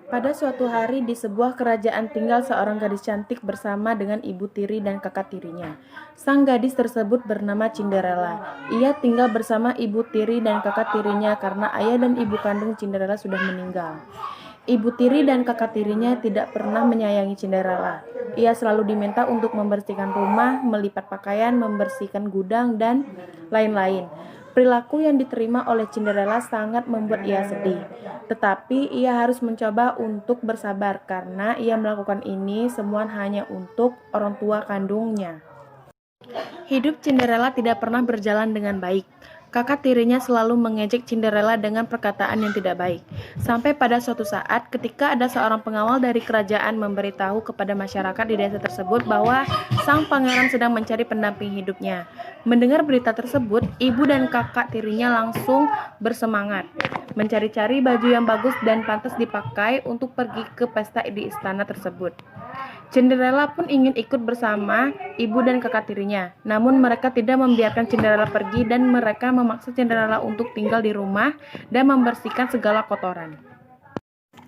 Pada suatu hari di sebuah kerajaan tinggal seorang gadis cantik bersama dengan ibu tiri dan kakak tirinya. Sang gadis tersebut bernama Cinderella. Ia tinggal bersama ibu tiri dan kakak tirinya karena ayah dan ibu kandung Cinderella sudah meninggal. Ibu tiri dan kakak tirinya tidak pernah menyayangi Cinderella. Ia selalu diminta untuk membersihkan rumah, melipat pakaian, membersihkan gudang, dan lain-lain. Perilaku yang diterima oleh Cinderella sangat membuat ia sedih. Tetapi ia harus mencoba untuk bersabar karena ia melakukan ini semua hanya untuk orang tua kandungnya. Hidup Cinderella tidak pernah berjalan dengan baik. Kakak tirinya selalu mengejek Cinderella dengan perkataan yang tidak baik. Sampai pada suatu saat, ketika ada seorang pengawal dari kerajaan memberitahu kepada masyarakat di desa tersebut bahwa sang pangeran sedang mencari pendamping hidupnya. Mendengar berita tersebut, ibu dan kakak tirinya langsung bersemangat mencari-cari baju yang bagus dan pantas dipakai untuk pergi ke pesta di istana tersebut. Cinderella pun ingin ikut bersama ibu dan kakak tirinya. Namun mereka tidak membiarkan Cinderella pergi dan mereka memaksa Cinderella untuk tinggal di rumah dan membersihkan segala kotoran.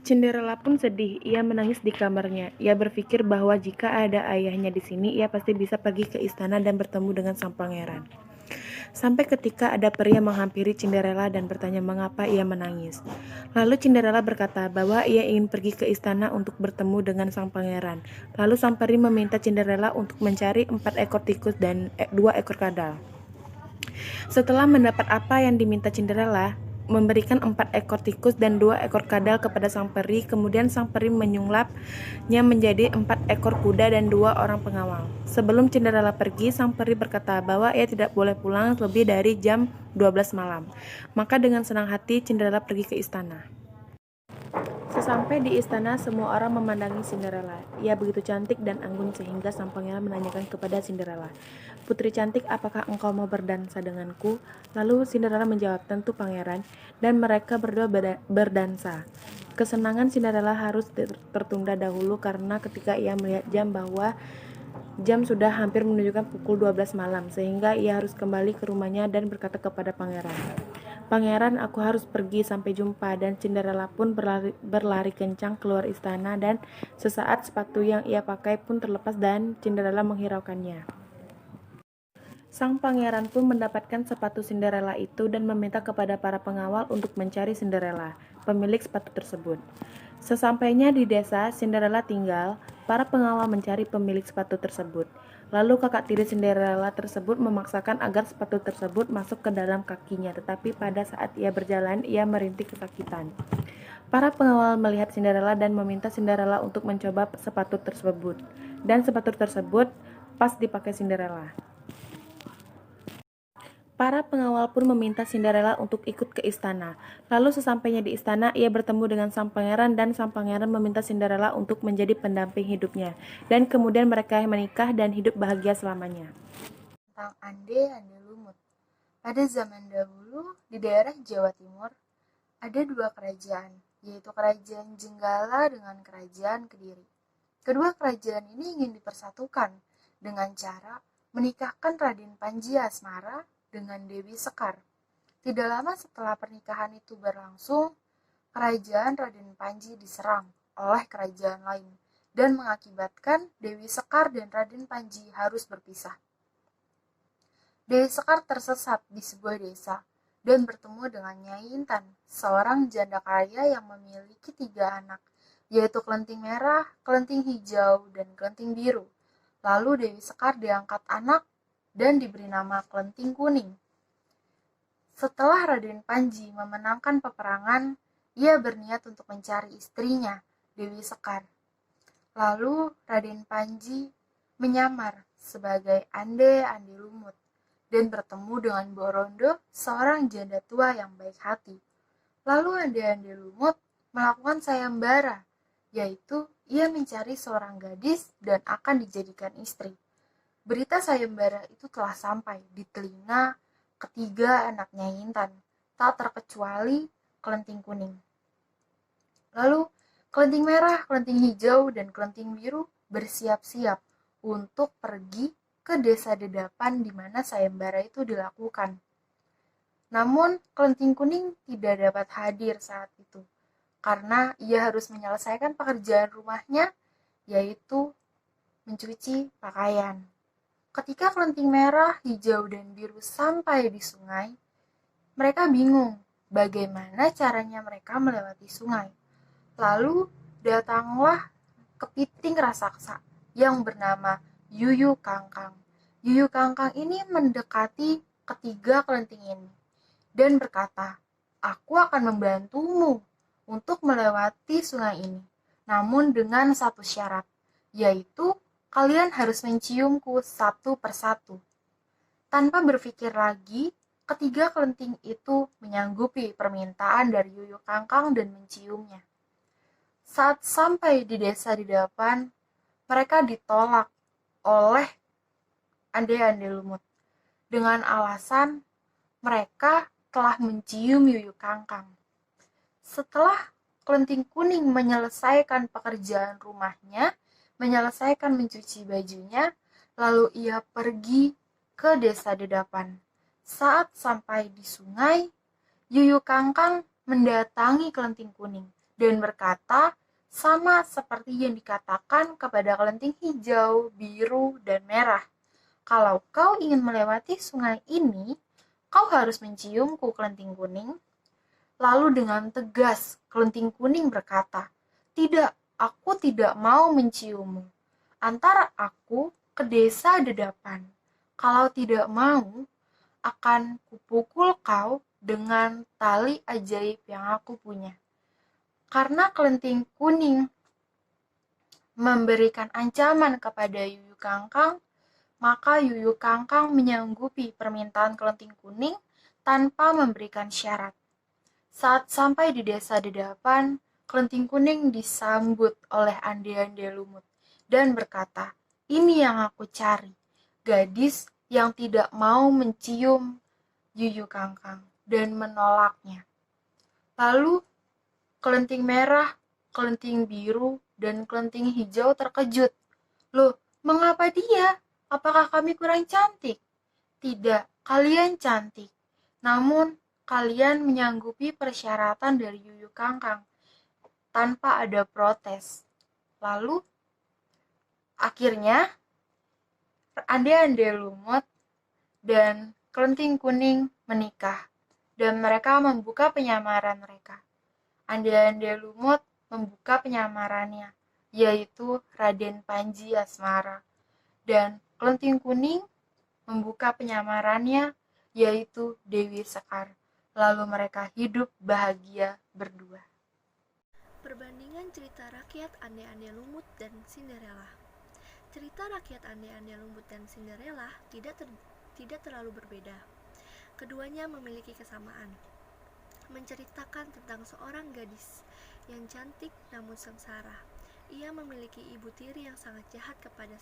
Cinderella pun sedih, ia menangis di kamarnya. Ia berpikir bahwa jika ada ayahnya di sini, ia pasti bisa pergi ke istana dan bertemu dengan sang pangeran. Sampai ketika ada peri yang menghampiri Cinderella dan bertanya mengapa ia menangis. Lalu Cinderella berkata bahwa ia ingin pergi ke istana untuk bertemu dengan sang pangeran. Lalu sang peri meminta Cinderella untuk mencari 4 ekor tikus dan 2 ekor kadal. Setelah mendapat apa yang diminta Cinderella, memberikan 4 ekor tikus dan 2 ekor kadal kepada sang peri, kemudian sang peri menyulapnya menjadi 4 ekor kuda dan 2 orang pengawal. Sebelum Cinderella pergi, sang peri berkata bahwa ia tidak boleh pulang lebih dari jam 12 malam. Maka dengan senang hati Cinderella pergi ke istana. Sesampai di istana, semua orang memandangi Cinderella. Ia begitu cantik dan anggun sehingga sang pangeran menanyakan kepada Cinderella, "Putri cantik, apakah engkau mau berdansa denganku?" Lalu Cinderella menjawab, "Tentu pangeran," dan mereka berdua berdansa. Kesenangan Cinderella harus tertunda dahulu karena ketika ia melihat jam bahwa jam sudah hampir menunjukkan pukul 12 malam, sehingga ia harus kembali ke rumahnya dan berkata kepada pangeran, "Pangeran, aku harus pergi, sampai jumpa." Dan Cinderella pun berlari kencang keluar istana dan sesaat sepatu yang ia pakai pun terlepas dan Cinderella menghiraukannya. Sang pangeran pun mendapatkan sepatu Cinderella itu dan meminta kepada para pengawal untuk mencari Cinderella, pemilik sepatu tersebut. Sesampainya di desa Cinderella tinggal, para pengawal mencari pemilik sepatu tersebut. Lalu kakak tiri Cinderella tersebut memaksakan agar sepatu tersebut masuk ke dalam kakinya, tetapi pada saat ia berjalan, ia merintih kesakitan. Para pengawal melihat Cinderella dan meminta Cinderella untuk mencoba sepatu tersebut, dan sepatu tersebut pas dipakai Cinderella. Para pengawal pun meminta Cinderella untuk ikut ke istana. Lalu sesampainya di istana, ia bertemu dengan sang pangeran dan sang pangeran meminta Cinderella untuk menjadi pendamping hidupnya. Dan kemudian mereka menikah dan hidup bahagia selamanya. Tentang Ande Lumut. Pada zaman dahulu, di daerah Jawa Timur, ada 2 kerajaan, yaitu Kerajaan Jenggala dengan Kerajaan Kediri. Kedua kerajaan ini ingin dipersatukan dengan cara menikahkan Raden Panji Asmara dengan Dewi Sekar. Tidak lama setelah pernikahan itu berlangsung, kerajaan Raden Panji diserang oleh kerajaan lain dan mengakibatkan Dewi Sekar dan Raden Panji harus berpisah. Dewi Sekar tersesat di sebuah desa dan bertemu dengan Nyai Intan, seorang janda kaya yang memiliki 3 anak, yaitu kelenting merah, kelenting hijau, dan kelenting biru. Lalu Dewi Sekar diangkat anak dan diberi nama kelenting kuning. Setelah Raden Panji memenangkan peperangan, ia berniat untuk mencari istrinya, Dewi Sekar. Lalu Raden Panji menyamar sebagai Ande Lumut dan bertemu dengan Borondo, seorang janda tua yang baik hati. Lalu Ande Lumut melakukan sayembara, yaitu ia mencari seorang gadis dan akan dijadikan istri. Berita sayembara itu telah sampai di telinga ketiga anaknya Intan, tak terkecuali kelenting kuning. Lalu kelenting merah, kelenting hijau, dan kelenting biru bersiap-siap untuk pergi ke desa dedapan di mana sayembara itu dilakukan. Namun kelenting kuning tidak dapat hadir saat itu karena ia harus menyelesaikan pekerjaan rumahnya, yaitu mencuci pakaian. Ketika kelenting merah, hijau, dan biru sampai di sungai, mereka bingung bagaimana caranya mereka melewati sungai. Lalu datanglah kepiting raksasa yang bernama Yuyu Kangkang. Yuyu Kangkang ini mendekati ketiga kelenting ini dan berkata, "Aku akan membantumu untuk melewati sungai ini, namun dengan satu syarat, yaitu kalian harus menciumku satu persatu." Tanpa berpikir lagi, ketiga kelenting itu menyanggupi permintaan dari Yuyu Kangkang dan menciumnya. Saat sampai di desa di depan, mereka ditolak oleh ande-ande lumut dengan alasan mereka telah mencium Yuyu Kangkang. Setelah kelenting kuning menyelesaikan pekerjaan rumahnya, menyelesaikan mencuci bajunya, lalu ia pergi ke desa dedapan. Saat sampai di sungai, Yuyu Kangkang mendatangi kelenting kuning dan berkata, sama seperti yang dikatakan kepada kelenting hijau, biru, dan merah. Kalau kau ingin melewati sungai ini, kau harus menciumku, kelenting kuning. Lalu dengan tegas, kelenting kuning berkata, "Tidak, aku tidak mau menciummu. Antara aku ke desa dedapan. Kalau tidak mau, akan kupukul kau dengan tali ajaib yang aku punya." Karena kelenting kuning memberikan ancaman kepada Yuyu Kangkang, maka Yuyu Kangkang menyanggupi permintaan kelenting kuning tanpa memberikan syarat. Saat sampai di desa dedapan, kelenting kuning disambut oleh ande-ande lumut dan berkata, "Ini yang aku cari, gadis yang tidak mau mencium Yuyu Kangkang," dan menolaknya. Lalu kelenting merah, kelenting biru, dan kelenting hijau terkejut. "Loh, mengapa dia? Apakah kami kurang cantik?" "Tidak, kalian cantik. Namun, kalian menyanggupi persyaratan dari Yuyu Kangkang tanpa ada protes." Lalu, akhirnya, ande-ande lumut dan kelenting kuning menikah, dan mereka membuka penyamaran mereka. Ande-ande lumut membuka penyamarannya, yaitu Raden Panji Asmara, dan kelenting kuning membuka penyamarannya, yaitu Dewi Sekar. Lalu mereka hidup bahagia berdua. Perbandingan cerita rakyat ande-ande lumut dan Cinderella. Cerita rakyat ande-ande lumut dan Cinderella tidak terlalu berbeda. Keduanya memiliki kesamaan, menceritakan tentang seorang gadis yang cantik namun sengsara. Ia memiliki ibu tiri yang sangat jahat kepada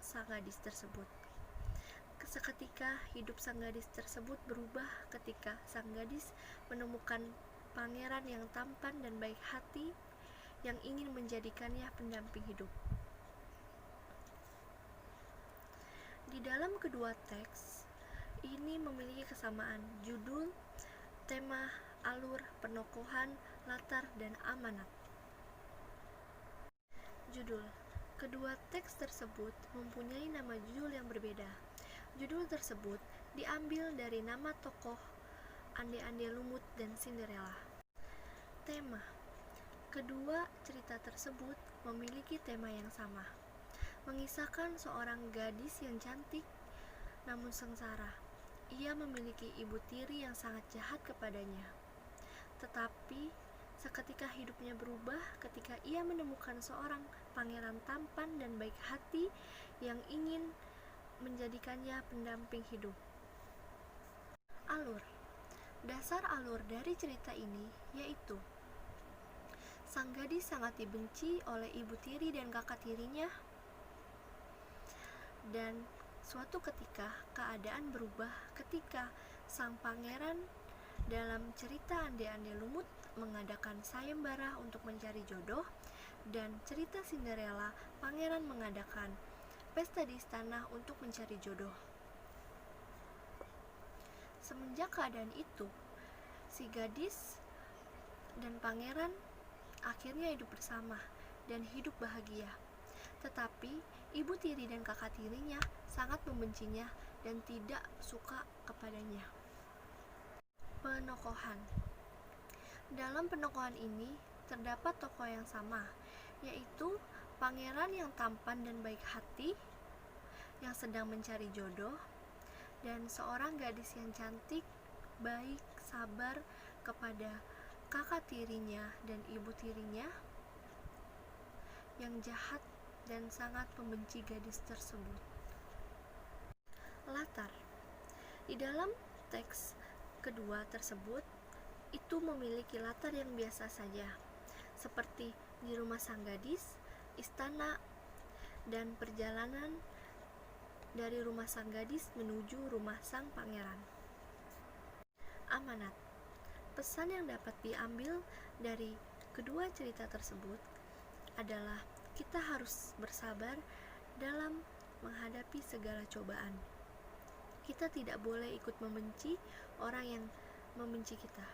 sang gadis tersebut. Seketika hidup sang gadis tersebut berubah ketika sang gadis menemukan pangeran yang tampan dan baik hati yang ingin menjadikannya pendamping hidup. Di dalam kedua teks ini memiliki kesamaan judul, tema, alur, penokohan, latar, dan amanat. Judul. Kedua teks tersebut mempunyai nama judul yang berbeda. Judul tersebut diambil dari nama tokoh ande-ande lumut dan Cinderella. Tema. Kedua cerita tersebut memiliki tema yang sama, mengisahkan seorang gadis yang cantik namun sengsara. Ia memiliki ibu tiri yang sangat jahat kepadanya. Tetapi seketika hidupnya berubah ketika ia menemukan seorang pangeran tampan dan baik hati yang ingin menjadikannya pendamping hidup. Alur. Dasar alur dari cerita ini yaitu sang gadis sangat dibenci oleh ibu tiri dan kakak tirinya, dan suatu ketika keadaan berubah ketika sang pangeran dalam cerita ande-ande lumut mengadakan sayembara untuk mencari jodoh, dan cerita Cinderella pangeran mengadakan pesta di istana untuk mencari jodoh. Semenjak keadaan itu, si gadis dan pangeran akhirnya hidup bersama dan hidup bahagia. Tetapi ibu tiri dan kakak tirinya sangat membencinya dan tidak suka kepadanya. Penokohan. Dalam penokohan ini terdapat tokoh yang sama, yaitu pangeran yang tampan dan baik hati yang sedang mencari jodoh, dan seorang gadis yang cantik, baik, sabar kepada kakak tirinya dan ibu tirinya yang jahat dan sangat membenci gadis tersebut. Latar. Di dalam teks kedua tersebut itu memiliki latar yang biasa saja, seperti di rumah sang gadis, istana, dan perjalanan dari rumah sang gadis menuju rumah sang pangeran. Amanat. Pesan yang dapat diambil dari kedua cerita tersebut adalah kita harus bersabar dalam menghadapi segala cobaan. Kita tidak boleh ikut membenci orang yang membenci kita.